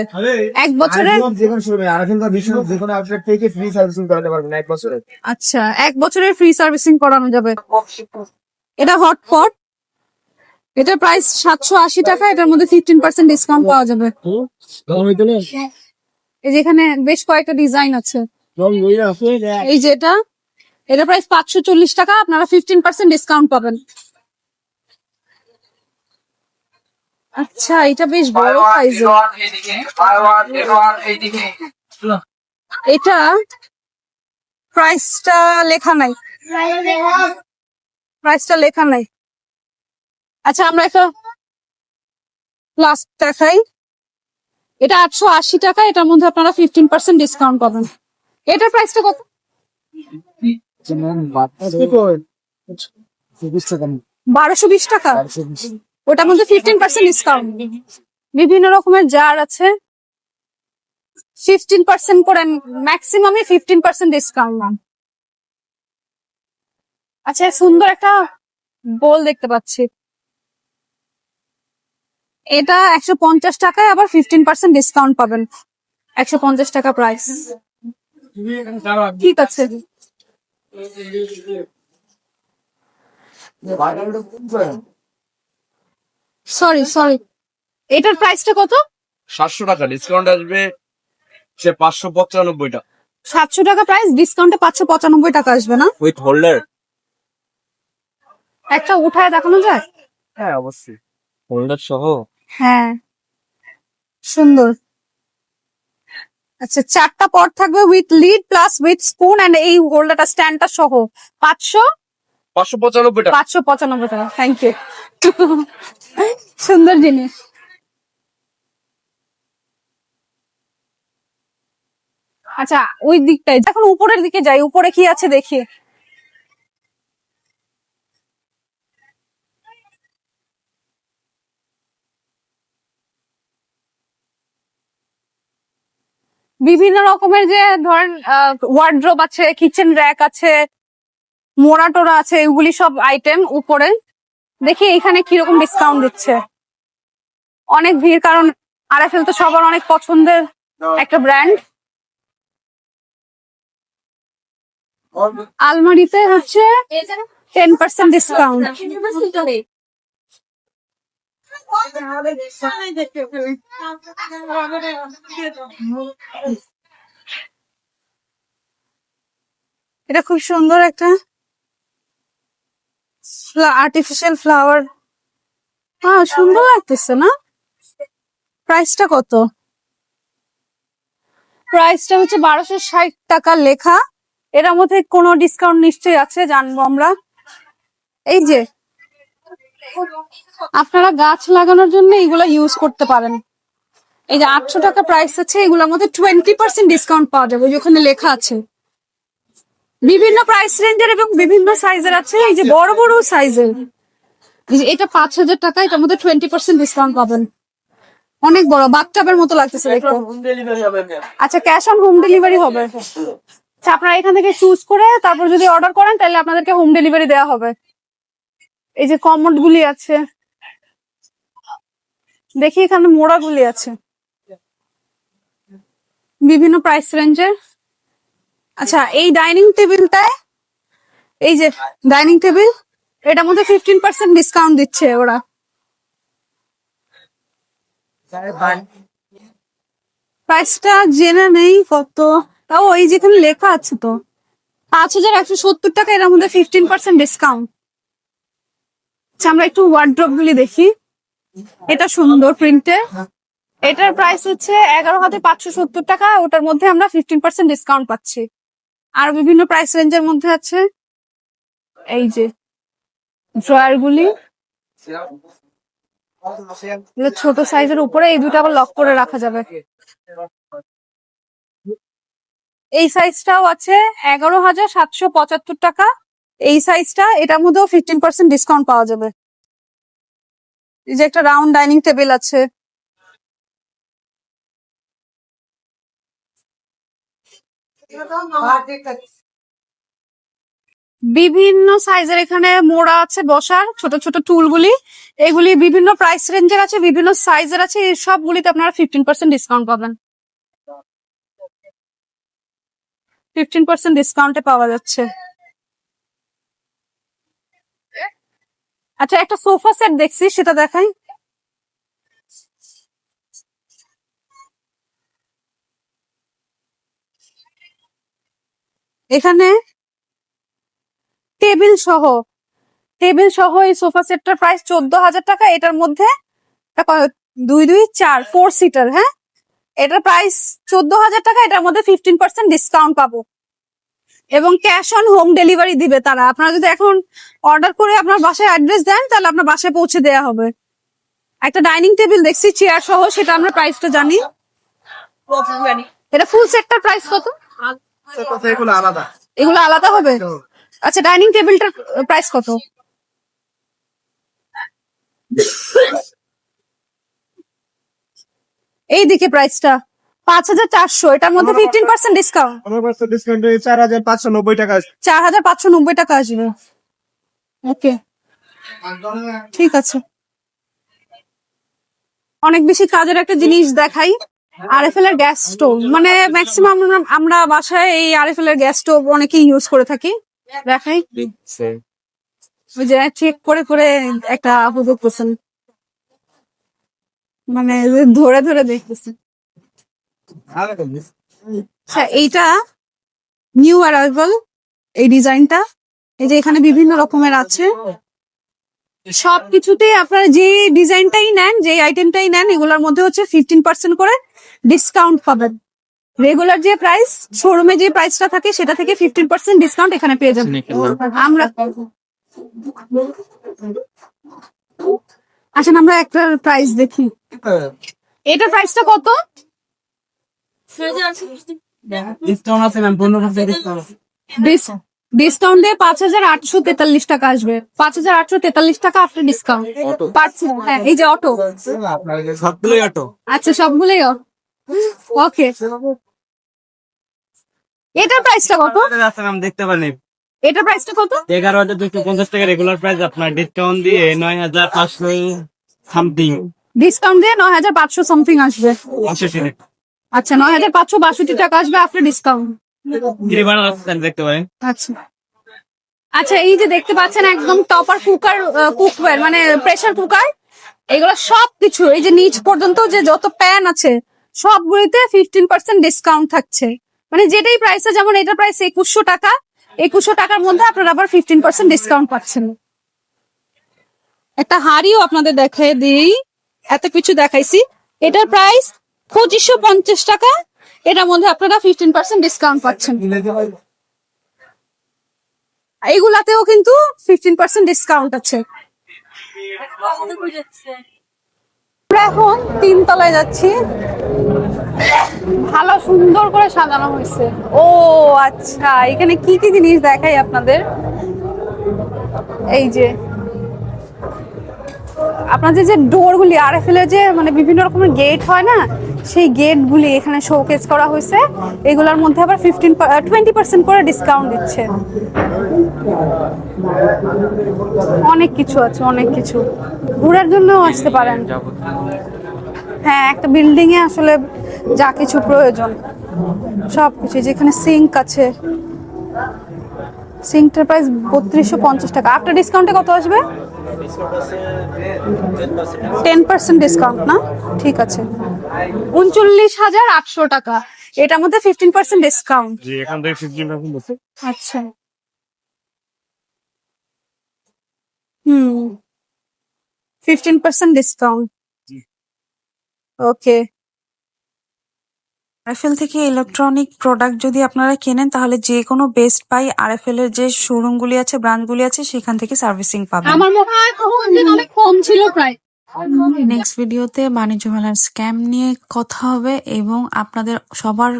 1 বছরের। যেকোনো শোরুমে আরএফএল বা বিশ্বনাথ যেকোনো আউটলেট থেকে ফ্রি সার্ভিসিং করাতে পারবেন 1 বছরের। আচ্ছা, 1 বছরের ফ্রি সার্ভিসিং করানো যাবে। এটা হটপট, এটা প্রাইস 780 টাকা। এটার মধ্যে 15% ডিসকাউন্ট পাওয়া যাবে। এই যে এখানে বেশ কয়েকটা ডিজাইন আছে। এই যে এটা প্রাইস 540 টাকা, আপনারা 15% ডিসকাউন্ট পাবেন। আচ্ছা, এটা বেশ বড় সাইজের। এটা প্রাইসটা লেখা নাই, প্রাইসটা লেখা নাই। আচ্ছা, আমরা একটা লাস্ট দেখাই। এটা 880 টাকা। এটার মধ্যে আপনারা 15% ডিসকাউন্ট পাবেন। এটার প্রাইসটা কত? 1220 টাকা। ওটার মধ্যে 15% ডিসকাউন্ট। বিভিন্ন রকমের জার আছে, 15% করে, ম্যাক্সিমামই 15% ডিসকাউন্ট। আচ্ছা, সুন্দর একটা বোল দেখতে পাচ্ছি, এটা 150 টাকায়, আবার 15% ডিসকাউন্ট পাবেন। 150 টাকা প্রাইস। ঠিক আছে। সরি, এটার প্রাইসটা কত? 700 টাকা ডিসকাউন্ট আসবে, সে 595 টাকা। 700 টাকা প্রাইস, ডিসকাউন্টে 595 টাকা আসবে না? With holder. একটা উঠায় দেখানো যায়? হ্যাঁ অবশ্যই, হোল্ডার সহ। হ্যাঁ, সুন্দর। আচ্ছা, 4টা পট থাকবে with lid plus with spoon, and এই হোল্ডারটা স্ট্যান্ডটা সহ 595 টাকা। 595 টাকা। Thank you. সুন্দর জিনিস। আচ্ছা, ওই দিকটাই এখন উপরের দিকে যাই, উপরে কি আছে দেখি। বিভিন্ন রকমের যে ধরেন ওয়ার্ড্রোব আছে, কিচেন র্যাক আছে, মোড়া টোরা আছে, এগুলি সব আইটেম উপরে। দেখি এখানে কিরকম ডিসকাউন্ট দিচ্ছে। অনেক ভিড়, কারণ আরএফএল তো সবার অনেক পছন্দের একটা ব্র্যান্ড। আলমারিতে হচ্ছে 10% ডিসকাউন্ট। এটা খুব সুন্দর একটা আর্টিফিশিয়াল ফ্লাওয়ার। হ্যাঁ, সুন্দর লাগতেছে না? প্রাইসটা কত? প্রাইসটা হচ্ছে 1260 টাকা লেখা। এর মধ্যে কোনো ডিসকাউন্ট নিশ্চয়ই আছে, জানবো আমরা। এই যে আপনারা গাছ লাগানোর জন্য এগুলা ইউজ করতে পারেন। এই যে 800 টাকা প্রাইস আছে, এগুলোর মধ্যে 20% ডিসকাউন্ট পাওয়া যাবে, যেখানে লেখা আছে। বিভিন্ন প্রাইস রেঞ্জের এবং বিভিন্ন সাইজের আছে। এই যে বড় বড় সাইজের, এটা 5000 টাকা, এটার মধ্যে 20% ডিসকাউন্ট পাবেন। অনেক বড়, বাথটাবের মতো লাগতেছে দেখতে। আচ্ছা, ক্যাশ অন হোম ডেলিভারি হবে। আচ্ছা, আপনারা এখান থেকে চুজ করে তারপর যদি অর্ডার করেন তাহলে আপনাদেরকে হোম ডেলিভারি দেওয়া হবে। এই যে কমোড গুলি আছে, দেখি এখানে মোড়া গুলি আছে বিভিন্ন প্রাইস রেঞ্জের। আচ্ছা, এই ডাইনিং টেবিলটায়, এই যে ডাইনিং টেবিল, এটার মধ্যে 15% ডিসকাউন্ট দিচ্ছে ওরা। প্রাইসটা জেনে নেই কত, তাও এই যেখানে লেখা আছে তো 5170 টাকা, এর মধ্যে 15% ডিসকাউন্ট। আচ্ছা, আমরা একটু ওয়ার্ড্রপ গুলি দেখি। এটা সুন্দর প্রিন্টের, এটার প্রাইস হচ্ছে 11,570 টাকা, ওটার মধ্যে আমরা 15% ডিসকাউন্ট পাচ্ছি। আর বিভিন্ন প্রাইস রেঞ্জের মধ্যে আছে এই যে ড্রয়ার গুলি, ছোট সাইজের উপরে, এই দুটো আবার লক করে রাখা যাবে। এই সাইজটাও আছে 11,775 টাকা, এই সাইজটা, এটার মধ্যেও 15% ডিসকাউন্ট পাওয়া যাবে। এই যে একটা রাউন্ড ডাইনিং টেবিল আছে, বিভিন্ন সাইজের এখানে মোড়া আছে বসার, ছোট ছোট টুলগুলি, এগুলি বিভিন্ন প্রাইস রেঞ্জের আছে, বিভিন্ন সাইজের আছে। এই সবগুলিতে আপনারা 15% ডিসকাউন্ট পাবেন। 15% ডিসকাউন্টে পাওয়া যাচ্ছে। আচ্ছা, একটা সোফা সেট দেখছি, সেটা দেখাই। এখানে টেবিল সহ এই সোফা সেটটার প্রাইস 14,000 টাকা। এটার মধ্যে 2 2 4 4 সিটার, হ্যাঁ, এটার প্রাইস 14,000 টাকা, এটার মধ্যে 15% ডিসকাউন্ট পাবো এবং ক্যাশ অন হোম ডেলিভারি দিবে তারা। আপনারা যদি এখন অর্ডার করে আপনার বাসায় অ্যাড্রেস দেন তাহলে আপনার বাসায় পৌঁছে দেওয়া হবে। একটা ডাইনিং টেবিল দেখছি চেয়ার সহ, সেটা আমরা প্রাইসটা জানি। এটা ফুল সেটটার প্রাইস কত? এগুলো আলাদা, এগুলো আলাদা হবে। আচ্ছা, ডাইনিং টেবিলটার প্রাইস কত? এইদিকে প্রাইসটা 5,400, এটার মধ্যে 15% ডিসকাউন্ট। 4,590 টাকা। 4,590 টাকা আসবে। ওকে, ঠিক আছে। অনেক বেশি কাজের একটা জিনিস দেখাই, আরএফএল এর গ্যাস স্টোভ। মানে ম্যাক্সিমাম আমরা বাসায় এই আরএফএল এর গ্যাস স্টোভ অনেকেই ইউজ করে থাকি। দেখাই, ওই যে চেক করে করে একটা উপভোগ করছেন, মানে ধরে ধরে দেখতেছেন। আচ্ছা, এইটা নিউ অ্যারাইভাল, এই ডিজাইনটা। এই যে এখানে বিভিন্ন রকমের আছে, সবকিছুতেই আপনারা যে ডিজাইনটাই নেন, যে আইটেমটাই নেন, এগুলোর মধ্যে হচ্ছে 15% করে ডিসকাউন্ট পাবেন। রেগুলার যে প্রাইস, শোরুমে যে প্রাইসটা থাকে সেটা থেকে 15% ডিসকাউন্ট এখানে পেয়ে যাবেন। আমরা আসেন আমরা একটা প্রাইস দেখি। এটার প্রাইসটা কত? ডিসকাউন্ট আছে ম্যাম, 15% ডিসকাউন্ট। ডিসকাউন্ট দিয়ে 5,843 টাকা আসবে। 5,843 টাকা আফটার ডিসকাউন্ট পাচ্ছি। হ্যাঁ, এই যে অটো, আপনার সবগুলোই অটো। আচ্ছা, সবগুলোই ওকে। এটার প্রাইসটা কত? আছে ম্যাম, দেখতে পারেন। এটা প্রাইসটা কত? 11,250 টাকা রেগুলার প্রাইস, আপনার ডিসকাউন্ট দিয়ে 9,500 সামথিং ডিসকাউন্ট দিয়ে 9,500 সামথিং আসবে। আসে। আচ্ছা 9,562 টাকা আসবে আফটার ডিসকাউন্ট। দেখতে পারেন। আচ্ছা আচ্ছা, এই যে দেখতে পাচ্ছেন একদম টপার কুকওয়্যার মানে প্রেসার কুকার, এগুলো সবকিছু এই যে নিচ পর্যন্ত যে যত প্যান আছে সবগুলিতে 15% ডিসকাউন্ট থাকছে। মানে যেটাই প্রাইসে, যেমন এটা প্রাইস 2100 টাকা, 2100 টাকার মধ্যে আপনারা আবার 15% ডিসকাউন্ট পাচ্ছেন। একটা হাড়িও আপনাদের দেখাই দিই, এত কিছু দেখাইছি। এটার প্রাইস 2550 টাকা, এটার মধ্যে আপনারা 15% ডিসকাউন্ট পাচ্ছেন। এইগুলাতেও কিন্তু 15% ডিসকাউন্ট আছে। আমরা এখন 3 তলায় যাচ্ছি, ভালো সুন্দর করে সাজানো হয়েছে। ও আচ্ছা, এখানে কি কি জিনিস দেখাই আপনাদের। এই যে আপনাদের যে ডোর গুলি আরএফএল এর যে মানে বিভিন্ন রকমের গেট হয় না, সেই গেট গুলি এখানে শোকেস করা হয়েছে। এগুলোর মধ্যে আবার 20% করে ডিসকাউন্ট দিচ্ছে। অনেক কিছু আছে, অনেক কিছু, ঘোরার জন্য আসতে পারেন। হ্যাঁ, একটা বিল্ডিং এ আসলে যা কিছু প্রয়োজন সবকিছু। যেখানে সিঙ্ক আছে, সিঙ্কটার প্রাইস 3250 টাকা। আফটার ডিসকাউন্টে কত আসবে? 10% ডিসকাউন্ট না? ঠিক আছে, 39,800 টাকা। এটার মধ্যে 15% ডিসকাউন্ট। জি, এখান থেকে 15% আছে। আচ্ছা, 15% ডিসকাউন্ট। ওকে। আরএফএল থেকে ইলেকট্রনিক প্রোডাক্ট যদি আপনারা কেনেন তাহলে যে কোনো বেস্ট বাই আরএফএল এর যে শোরুমগুলি আছে, ব্রাঞ্চগুলি আছে, সেখান থেকে সার্ভিসিং পাবেন। আমার মনে হয় অনেক কম ছিল প্রায়। নেক্সট ভিডিওতে বাণিজ্য মেলার স্ক্যাম নিয়ে কথা হবে এবং আপনাদের সবার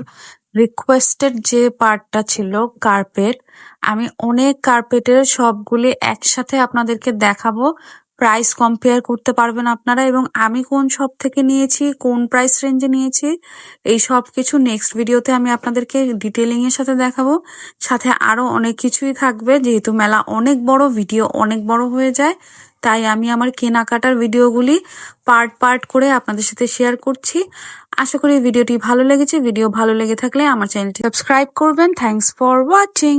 রিকোয়েস্টেড যে পার্টটা ছিল কার্পেট, আমি অনেক কার্পেটের সবগুলি একসাথে আপনাদেরকে দেখাবো। প্রাইস কম্পেয়ার করতে পারবেন আপনারা এবং আমি কোন শপ থেকে নিয়েছি, কোন প্রাইস রেঞ্জে নিয়েছি, এই সব কিছু নেক্সট ভিডিওতে আমি আপনাদেরকে ডিটেলিং এর সাথে দেখাবো। সাথে আরো অনেক কিছুই থাকবে, যেহেতু মেলা অনেক বড়, ভিডিও অনেক বড় হয়ে যায়, তাই আমি আমার কেনাকাটার ভিডিওগুলি পার্ট পার্ট করে আপনাদের সাথে শেয়ার করছি। আশা করি ভিডিওটি ভালো লেগেছে। ভিডিও ভালো লেগে থাকলে আমার চ্যানেলটি সাবস্ক্রাইব করবেন। Thanks for watching.